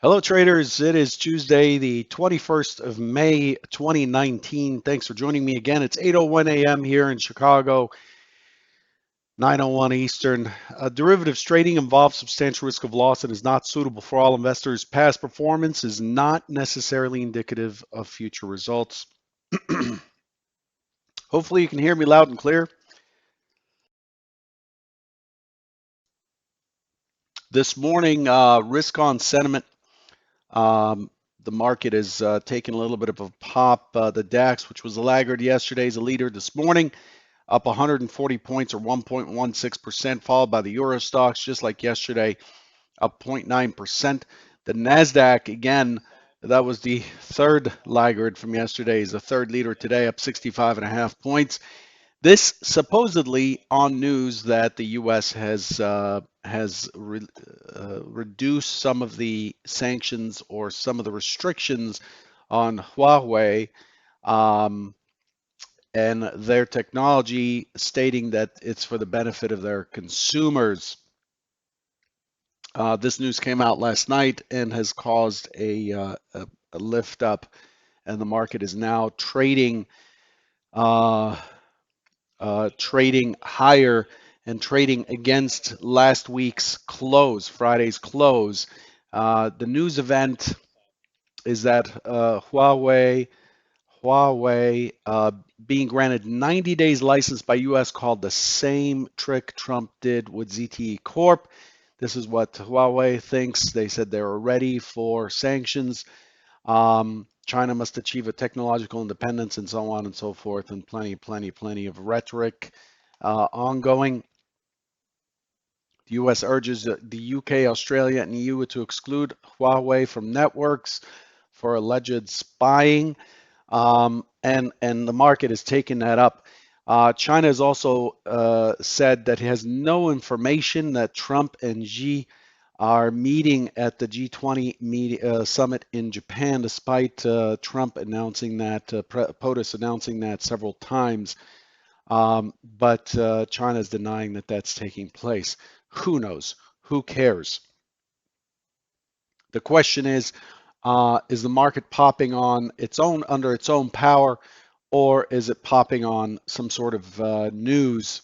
Hello, traders. It is Tuesday, the 21st of May, 2019. Thanks for joining me again. It's 8:01 a.m. here in Chicago, 9:01 Eastern. Derivatives trading involves substantial risk of loss and is not suitable for all investors. Past performance is not necessarily indicative of future results. Hopefully, you can hear me loud and clear. This morning, risk on sentiment. Um, the market is taking a little bit of a pop. The DAX, which was a laggard yesterday, is a leader this morning, up 140 points or 1.16%, followed by the Euro stocks, just like yesterday, up 0.9%. The NASDAQ, again, that was the third laggard from yesterday, is the third leader today, up 65.5 points. This supposedly on news that the U.S. has reduced some of the sanctions or some of the restrictions on Huawei, um, and their technology, stating that it's for the benefit of their consumers. This news came out last night and has caused a lift up, and the market is now uh, trading higher and trading against last week's close, Friday's close. The news event is that Huawei being granted 90 days license by U.S. called the same trick Trump did with ZTE Corp. This is what Huawei thinks. They said they were ready for sanctions. China must achieve a technological independence and so on and so forth, and plenty of rhetoric ongoing. The U.S. urges the U.K., Australia, and EU to exclude Huawei from networks for alleged spying, and the market is taking that up. China has also said that it has no information that Trump and Xi are meeting at the G20 summit in Japan, despite Trump announcing that, POTUS announcing that several times. But China is denying that that's taking place. Who knows? Who cares? The question is the market popping on its own under its own power, or is it popping on some sort of news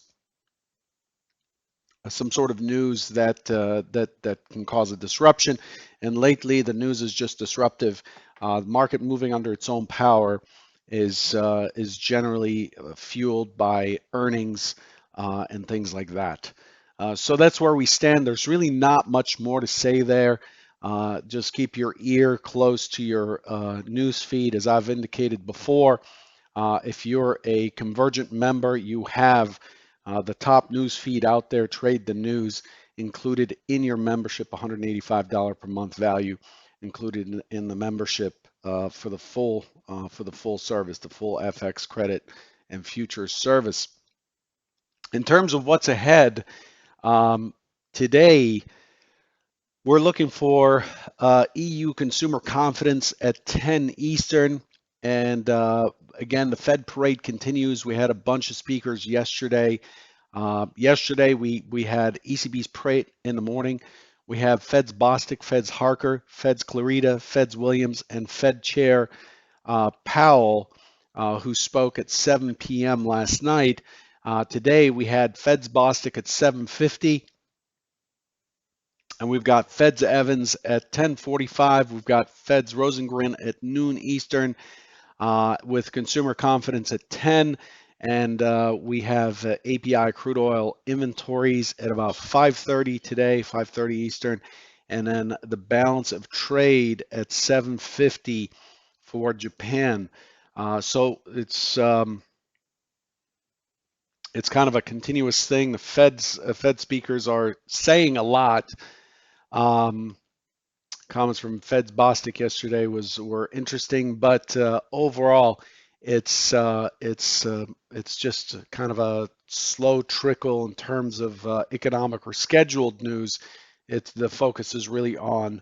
that can cause a disruption? And lately, the news is just disruptive. The market moving under its own power is generally fueled by earnings and things like that. So that's where we stand. There's really not much more to say there. Just keep your ear close to your news feed, as I've indicated before. If you're a Convergent member, you have the top news feed out there, Trade the News, included in your membership, $185 per month value, included in the membership for the full service, the full FX credit and futures service. In terms of what's ahead, um, today we're looking for EU consumer confidence at 10 Eastern. And again, the Fed parade continues. We had a bunch of speakers yesterday. Yesterday, we had ECB's parade in the morning. We have Fed's Bostic, Fed's Harker, Fed's Clarita, Fed's Williams, and Fed Chair Powell, who spoke at 7 p.m. last night. Today, we had Fed's Bostic at 7:50. And we've got Fed's Evans at 10:45. We've got Fed's Rosengren at noon Eastern, with consumer confidence at 10. And we have API crude oil inventories at about 5:30 today, 5:30 Eastern. And then the balance of trade at 7:50 for Japan. So it's kind of a continuous thing. The Fed speakers are saying a lot. Um, Comments from Fed's Bostic yesterday were interesting, but overall, it's just kind of a slow trickle in terms of economic or scheduled news. It's the focus is really on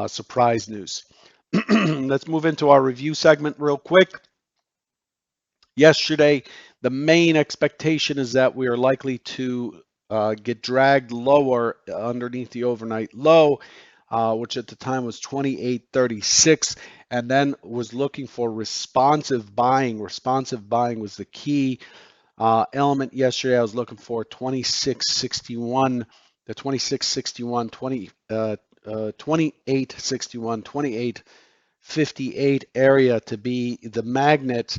surprise news. Let's move into our review segment real quick. Yesterday, the main expectation is that we are likely to get dragged lower underneath the overnight low. which at the time was 28.36, and then was looking for responsive buying. Responsive buying was the key element yesterday. I was looking for 26.61, the 26.61, 28.61, 28.58 area to be the magnet.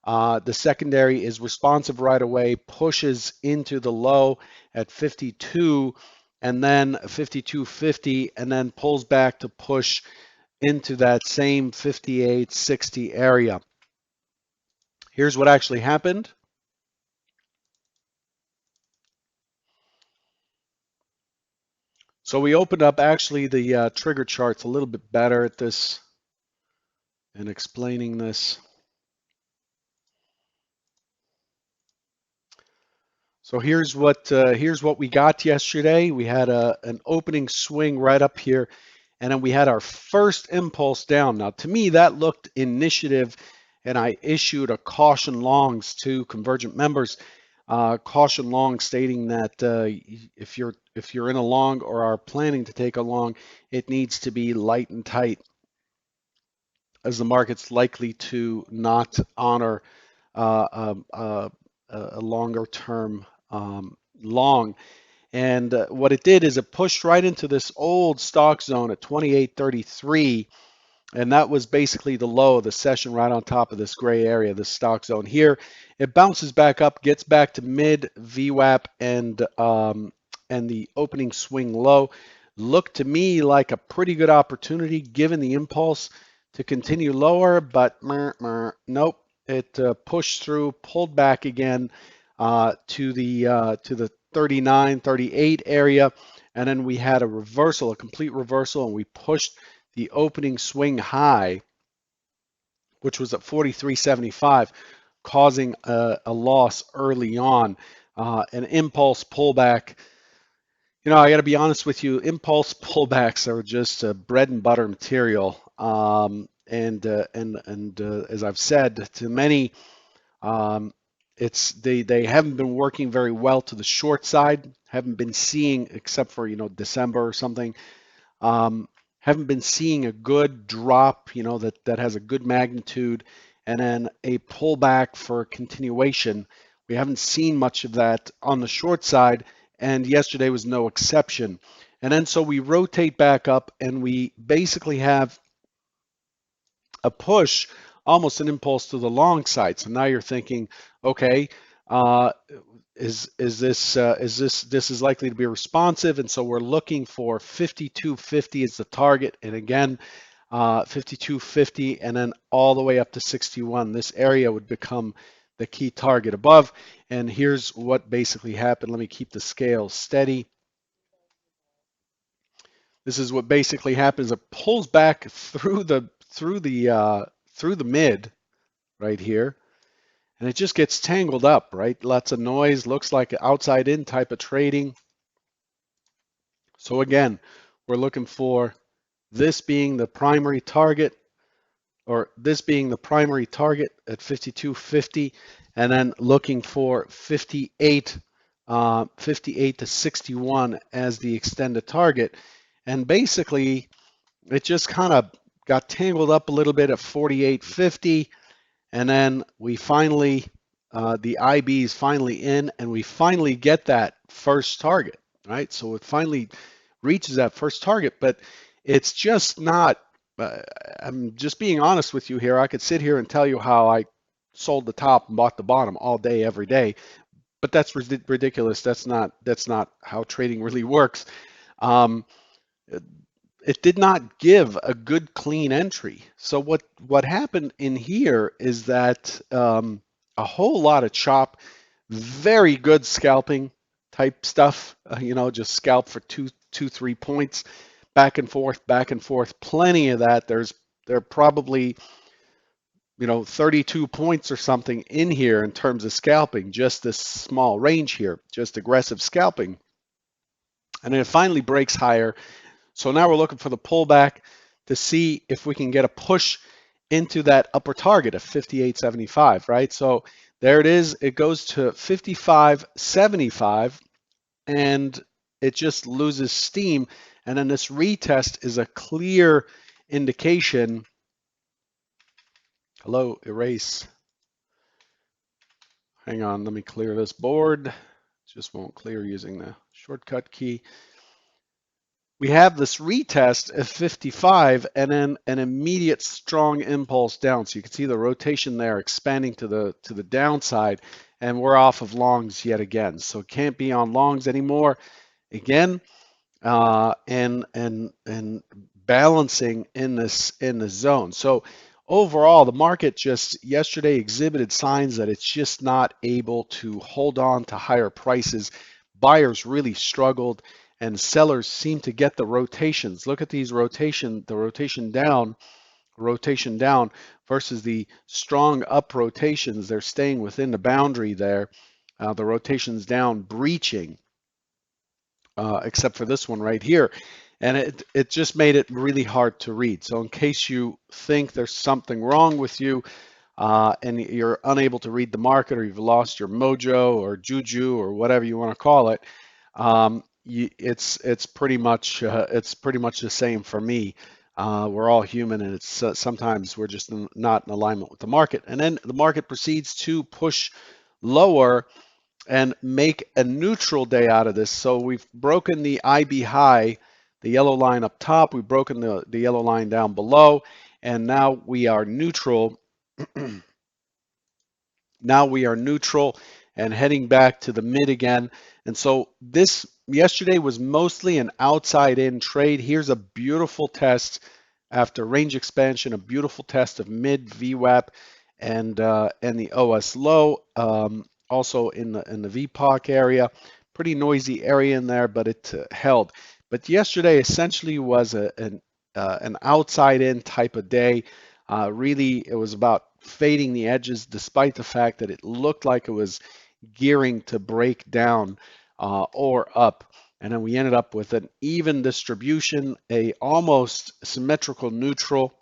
The secondary is responsive right away, pushes into the low at 52 and then 52.50, and then pulls back to push into that same 58.60 area. Here's what actually happened. So we opened up actually the trigger charts a little bit better at this and explaining this. So here's what we got yesterday. We had an opening swing right up here, and then we had our first impulse down. Now, to me, that looked initiative, and I issued a caution longs to Convergent members. Caution long stating that if you're in a long or are planning to take a long, it needs to be light and tight, as the market's likely to not honor a longer term long. And what it did is it pushed right into this old stock zone at 28.33. And that was basically the low of the session right on top of this gray area, this stock zone here. It bounces back up, gets back to mid VWAP and the opening swing low. Looked to me like a pretty good opportunity given the impulse to continue lower, but nope. It pushed through, pulled back again to the 39, 38 area, and then we had a reversal, a complete reversal, and we pushed the opening swing high, which was at 43.75, causing a loss early on. An impulse pullback. I got to be honest with you, impulse pullbacks are just bread and butter material. And as I've said to many, they haven't been working very well to the short side. Haven't been seeing, except for December or something. Haven't been seeing a good drop, that has a good magnitude, and then a pullback for continuation. We haven't seen much of that on the short side, and yesterday was no exception. And then so we rotate back up, and we basically have a push, almost an impulse to the long side. So now you're thinking, okay, uh, this is likely to be responsive, and so we're looking for 52.50 as the target, and again 52.50, and then all the way up to 61. This area would become the key target above, and here's what basically happened. Let me keep the scale steady. This is what basically happens. It pulls back through the mid right here, and it just gets tangled up, right? Lots of noise, looks like outside in type of trading. So again, we're looking for this being the primary target, or this being the primary target at 52.50, and then looking for 58 to 61 as the extended target. And basically, it just kind of got tangled up a little bit at 48.50, and then we finally, the IB is finally in, and we finally get that first target, right? So it finally reaches that first target, but it's just not, I'm just being honest with you here. I could sit here and tell you how I sold the top and bought the bottom all day, every day, but that's ridiculous. That's not how trading really works. Um, it did not give a good clean entry. So what happened in here is that a whole lot of chop, very good scalping type stuff. Just scalp for two, 3 points, back and forth. Plenty of that. There are probably 32 points or something in here in terms of scalping. Just this small range here, just aggressive scalping, and then it finally breaks higher. So now we're looking for the pullback to see if we can get a push into that upper target of 58.75, right? So there it is. It goes to 55.75, and it just loses steam. And then this retest is a clear indication. Hello, erase. Hang on, let me clear this board. Just won't clear using the shortcut key. We have this retest at 55 and then an immediate strong impulse down. So you can see the rotation there expanding to the downside, and we're off of longs yet again. So can't be on longs anymore. Again, and balancing in this zone. So overall, the market just yesterday exhibited signs that it's just not able to hold on to higher prices. Buyers really struggled, and sellers seem to get the rotations. Look at these the rotation down versus the strong up rotations. They're staying within the boundary there. The rotations down breaching except for this one right here. And it just made it really hard to read. So in case you think there's something wrong with you and you're unable to read the market, or you've lost your mojo or juju or whatever you want to call it, it's pretty much the same for me. We're all human, and it's sometimes we're just not in alignment with the market. And then the market proceeds to push lower and make a neutral day out of this. So we've broken the IB high, the yellow line up top, we've broken the yellow line down below, and now we are neutral. Now we are neutral and heading back to the mid again. And so this yesterday was mostly an outside in trade. Here's a beautiful test after range expansion, a beautiful test of mid VWAP and the OS low. Also in the VPOC area, pretty noisy area in there, but it held. But yesterday essentially was an outside in type of day. Really, it was about fading the edges, despite the fact that it looked like it was gearing to break down or up. And then we ended up with an even distribution, a almost symmetrical neutral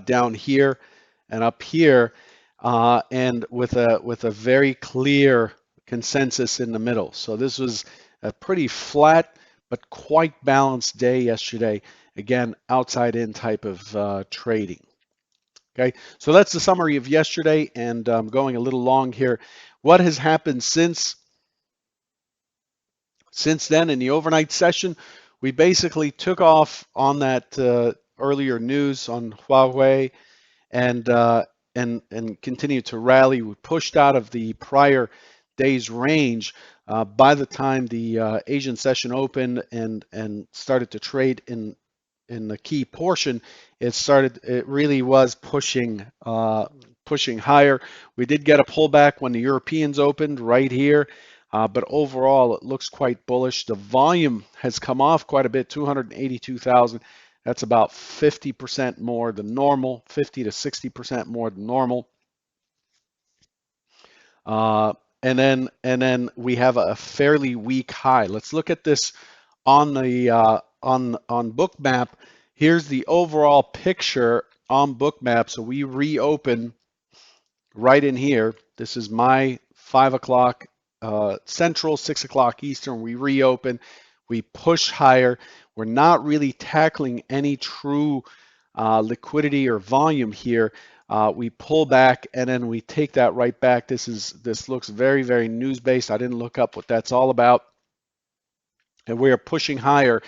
down here and up here, and with a very clear consensus in the middle. So this was a pretty flat but quite balanced day yesterday. Again, outside in type of trading. Okay, so that's the summary of yesterday, and I'm going a little long here. What has happened since then in the overnight session? We basically took off on that earlier news on Huawei and continued to rally. We pushed out of the prior day's range. By the time the Asian session opened and started to trade in the key portion, it really was pushing higher. We did get a pullback when the Europeans opened right here, but overall it looks quite bullish. The volume has come off quite a bit, 282,000. That's about 50% more than normal, 50 to 60% more than normal. And then we have a fairly weak high. Let's look at this on the on Bookmap. Here's the overall picture on Bookmap. So we reopen right in here. This is my 5 o'clock Central, 6 o'clock Eastern. We reopen, we push higher. We're not really tackling any true liquidity or volume here. We pull back and then we take that right back. This looks very, very news based. I didn't look up what that's all about. And we are pushing higher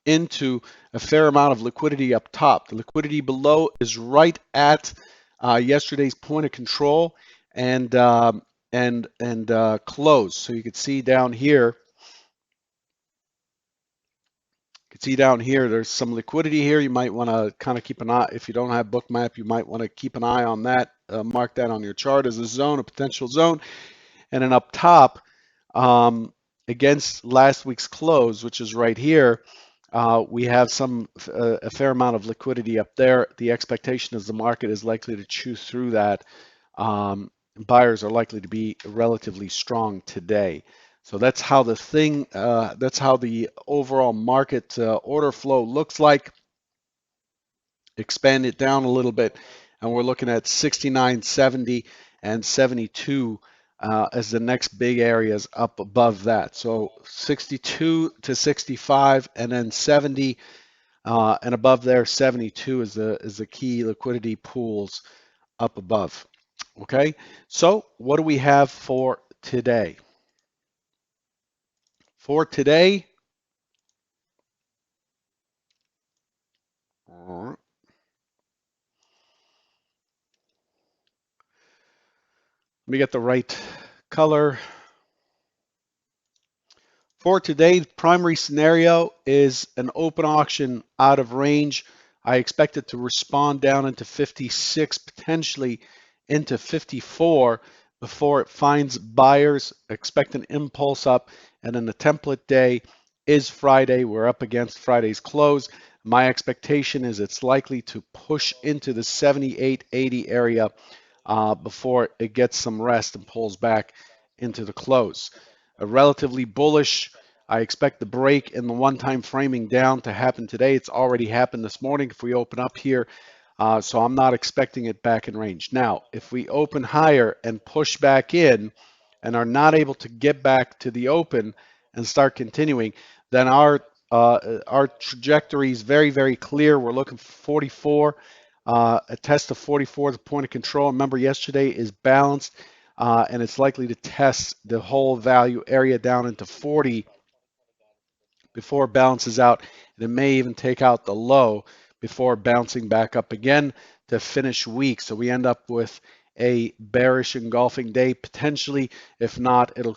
into a fair amount of liquidity up top. The liquidity below is right at yesterday's point of control and close. So you can see down here. There's some liquidity here. You might want to kind of keep an eye. If you don't have Bookmap, you might want to keep an eye on that. Mark that on your chart as a zone, a potential zone. And then up top, against last week's close, which is right here, we have a fair amount of liquidity up there. The expectation is the market is likely to chew through that. Buyers are likely to be relatively strong today. So that's how that's how the overall market order flow looks like. Expand it down a little bit, and we're looking at 69.70 and 72 as the next big areas up above that. So 62 to 65, and then 70, and above there 72 is the key liquidity pools up above. Okay, so what do we have for today? For today, let me get the right color. For today, the primary scenario is an open auction out of range. I expect it to respond down into 56, potentially into 54 before it finds buyers. Expect an impulse up, and then the template day is Friday. We're up against Friday's close. My expectation is it's likely to push into the 78.80 area before it gets some rest and pulls back into the close. A relatively bullish. I expect the break in the one-time framing down to happen today. It's already happened this morning if we open up here. So I'm not expecting it back in range. Now, if we open higher and push back in and are not able to get back to the open and start continuing, then our trajectory is very, very clear. We're looking for 44. A test of 44, the point of control. Remember, yesterday is balanced, and it's likely to test the whole value area down into 40 before it balances out. And it may even take out the low before bouncing back up again to finish weak. So we end up with a bearish engulfing day potentially. If not, it'll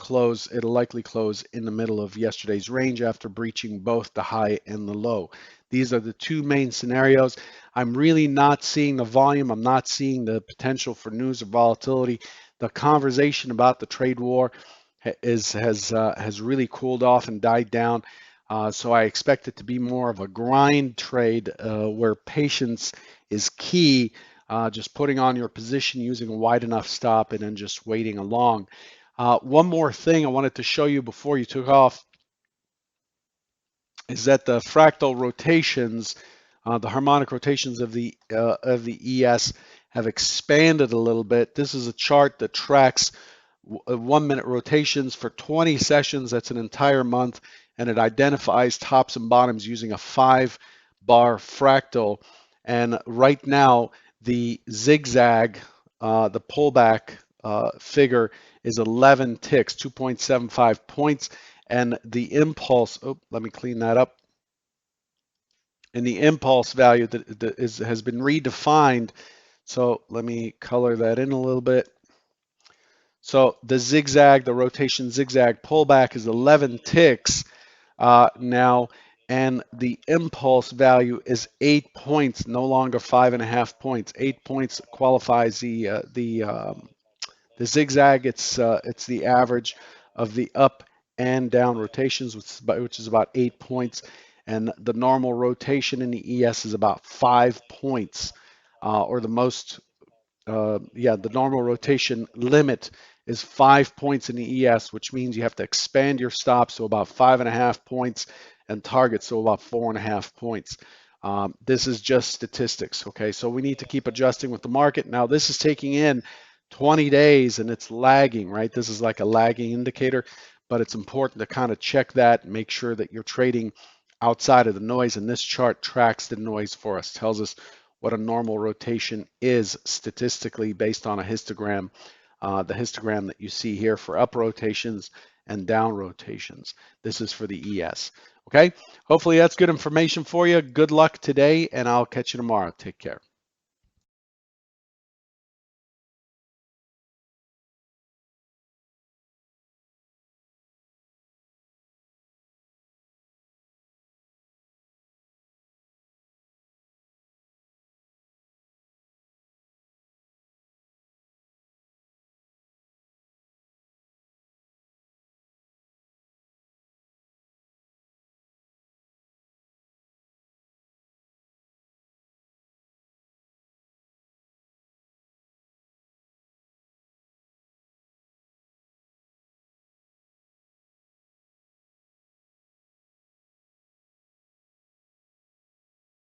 likely close in the middle of yesterday's range after breaching both the high and the low. These are the two main scenarios. I'm really not seeing the volume. I'm not seeing the potential for news or volatility. The conversation about the trade war has really cooled off and died down. So I expect it to be more of a grind trade where patience is key. Just putting on your position, using a wide enough stop, and then just waiting along. One more thing I wanted to show you before you took off is that the fractal rotations, the harmonic rotations of the ES have expanded a little bit. This is a chart that tracks 1 minute rotations for 20 sessions. That's an entire month, and it identifies tops and bottoms using a 5-bar fractal. And right now, the zigzag, the pullback figure is 11 ticks, 2.75 points, and the impulse. Oh, let me clean that up. And the impulse value has been redefined. So let me color that in a little bit. So the zigzag, the rotation zigzag pullback is 11 ticks now, and the impulse value is 8 points, no longer 5.5 points. 8 points qualifies the zigzag. It's the average of the up and down rotations, which is about 8 points, and the normal rotation in the ES is about 5 points, or the most the normal rotation limit is 5 points in the ES, which means you have to expand your stops to about 5.5 points and targets to about 4.5 points. This is just statistics, okay? So we need to keep adjusting with the market. Now, this is taking in 20 days and it's lagging, right? This is like a lagging indicator, but it's important to kind of check that and make sure that you're trading outside of the noise. And this chart tracks the noise for us, tells us what a normal rotation is statistically based on a histogram, the histogram that you see here for up rotations and down rotations. This is for the ES. Okay, hopefully that's good information for you. Good luck today, and I'll catch you tomorrow. Take care.